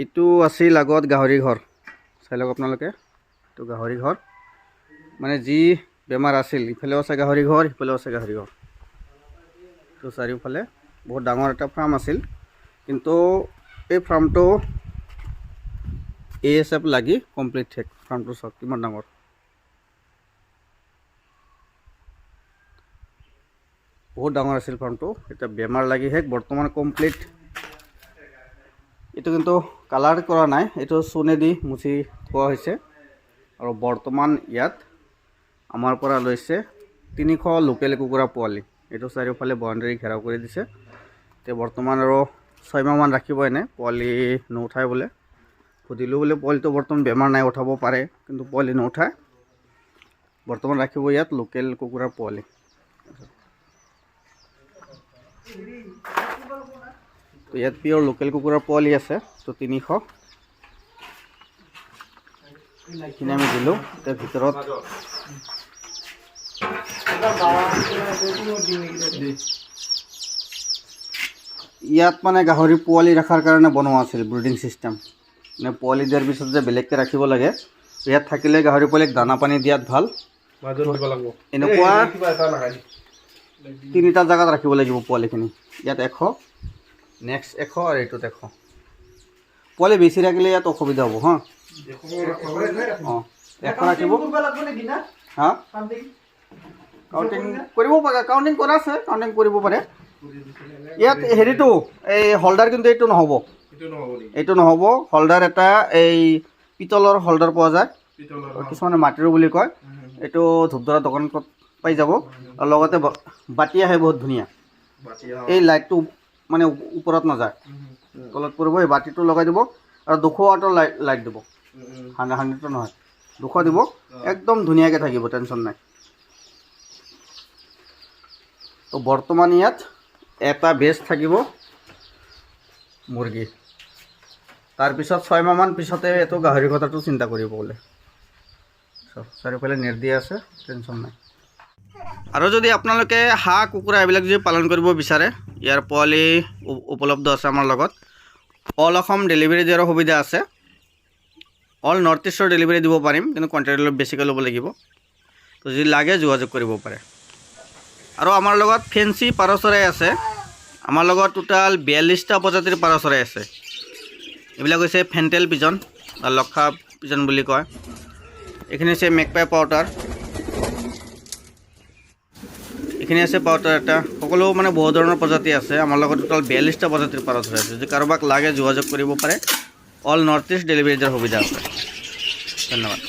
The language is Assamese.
এইটো আছিল আগত গাহৰি ঘৰ চাই লওক আপোনালোকে এইটো গাহৰি ঘৰ মানে যি বেমাৰ আছিল ইফালেও আছে গাহৰি ঘৰ সিফালেও আছে গাহৰি ঘৰ তো চাৰিওফালে বহুত ডাঙৰ এটা ফাৰ্ম আছিল কিন্তু এই ফাৰ্মটো ASF লাগি কমপ্লিট শেষ ফাৰ্মটো চাওক কিমান ডাঙৰ বহুত ডাঙৰ আছিল ফাৰ্মটো এটা বেমাৰ লাগি শেষ বৰ্তমান কমপ্লিট এইটো কিন্তু কালাৰ কৰা নাই এইটো চুনেদি মুছি থোৱা হৈছে আৰু বৰ্তমান ইয়াত আমাৰ পৰা লৈছে 300 লোকেল কুকুৰা পোৱালি এইটো চাৰিওফালে বাউণ্ডাৰী ঘেৰাও কৰি দিছে তে বৰ্তমান আৰু 6 মাহ মান ৰাখিব এনে পোৱালি নুঠাই বোলে সুধিলোঁ বোলে পোৱালিটো বৰ্তমান বেমাৰ নাই উঠাব পাৰে কিন্তু পোৱালি নুঠায় বৰ্তমান ৰাখিব ইয়াত লোকেল কুকুৰাৰ পোৱালি তো ইয়াত পিয়ৰ লোকেল কুকুৰাৰ পোৱালি আছে তো 300 এইখিনি আমি দিলোঁ তাৰ ভিতৰত ইয়াত মানে গাহৰি পোৱালি ৰখাৰ কাৰণে বনোৱা আছিল ব্ৰিডিং চিষ্টেম মানে পোৱালি দিয়াৰ পিছত যে বেলেগকৈ ৰাখিব লাগে ইয়াত থাকিলে গাহৰি পোৱালিক দানা পানী দিয়াত ভাল এনেকুৱা তিনিটা জেগাত ৰাখিব লাগিব পোৱালিখিনি ইয়াত 100 নেক্সট 100 আৰু এইটোত 100 পোৱালি বেছি ৰাখিলে ইয়াত অসুবিধা হ'ব হা অঁ 100 ৰাখিব হা কাউণ্টিং কৰিব পাৰে কাউণ্টিং কৰা আছে কাউণ্টিং কৰিব পাৰে ইয়াত হেৰিটো এই হোল্ডাৰ কিন্তু এইটো নহ'ব হোল্ডাৰ এটা এই পিতলৰ হোল্ডাৰ পোৱা যায় কিছুমানে মাটিৰো বুলি কয় এইটো ধূপধৰা দোকানত পাই যাব আৰু লগতে বাতি আহে বহুত ধুনীয়া এই লাইটটো মানে ওপৰত নাযায় তলত পৰিব এই বাতিটো লগাই দিব আৰু 200 ৱাটৰ লাইট দিব 100 নহয় 200 দিব একদম ধুনীয়াকৈ থাকিব টেনশ্যন নাই তো বৰ্তমান ইয়াত এটা বেচ থাকিব মুৰ্গী তাৰপিছত 6 মাহমান পিছতে এইটো গাহৰি কথাটো চিন্তা কৰিব বোলে চাৰিওফালে নেট দিয়া আছে টেনশ্যন নাই আৰু যদি আপোনালোকে হাঁহ কুকুৰা এইবিলাক যদি পালন কৰিব বিচাৰে ইয়াৰ পোৱালি উপলব্ধ আছে আমাৰ লগত অল অসম ডেলিভাৰী দিয়াৰ সুবিধা আছে অল নৰ্থ ইষ্টৰ ডেলিভাৰী দিব পাৰিম কিন্তু কণ্টেক্ট অলপ বেছিকৈ ল'ব লাগিব তো যদি লাগে যোগাযোগ কৰিব পাৰে আৰু আমাৰ লগত ফেন্সি পাৰ চৰাই আছে আমাৰ লগত টোটাল 42টা প্ৰজাতিৰ পাৰ চৰাই আছে এইবিলাক হৈছে ফেণ্টেল পিজন বা লক্ষা পিজন বুলি কয় এইখিনি হৈছে মেকপাই পাউটাৰ এইখিনি আছে পাউটাৰ এটা সকলো মানে বহু ধৰণৰ প্ৰজাতি আছে আমাৰ লগত টোটাল 42টা প্ৰজাতিৰ পাৰ চৰাই আছে যদি কাৰোবাক লাগে যোগাযোগ কৰিব পাৰে অল নৰ্থ ইষ্ট ডেলিভাৰী দিয়াৰ সুবিধা আছে ধন্যবাদ